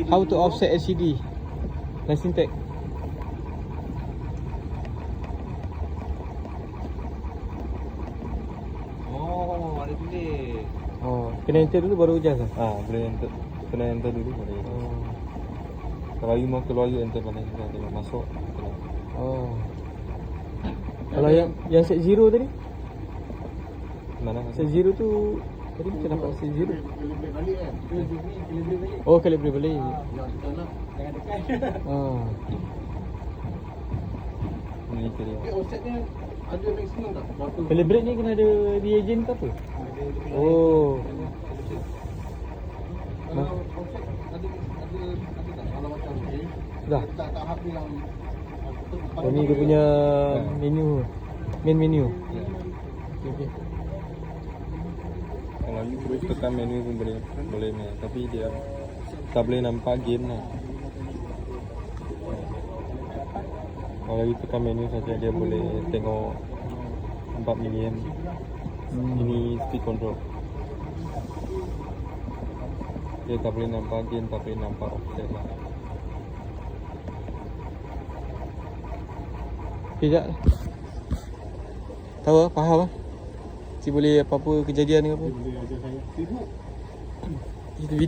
How to offset LCD License tag. Oh, ada tulis. Oh, kena enter dulu baru adjust lah. Boleh enter. Kena enter dulu boleh. Kalau you mau keluar, you enter mana? Tengok masuk. Oh. Kalau yang set zero tadi? Mana? Set zero tu tadi kita dapat set zero. Calibrate balik kan? Calibrate balik. Oh, calibrate balik. Yang kita nak jangan dekat. Ini dia. Tapi offsetnya ada maksimum tak? Berapa? Calibrate ni kena ada reagent ke apa? Oh. Kalau offset ada tak? Kalau macam ni Dah. tak tahap yang Oh, ni dia punya menu. Main menu. Okay. Kalau you terus tekan menu pun boleh ni. Tapi dia tak boleh nampak game lah. Kalau you tekan menu saja dia boleh tengok 4 million. Ini speed control. Dia tak boleh nampak game, tak boleh nampak offset lah. Kejap. Tahu lah, faham lah. Si boleh apa-apa kejadian ke apa. boleh ajar saya. Sibuk. Itu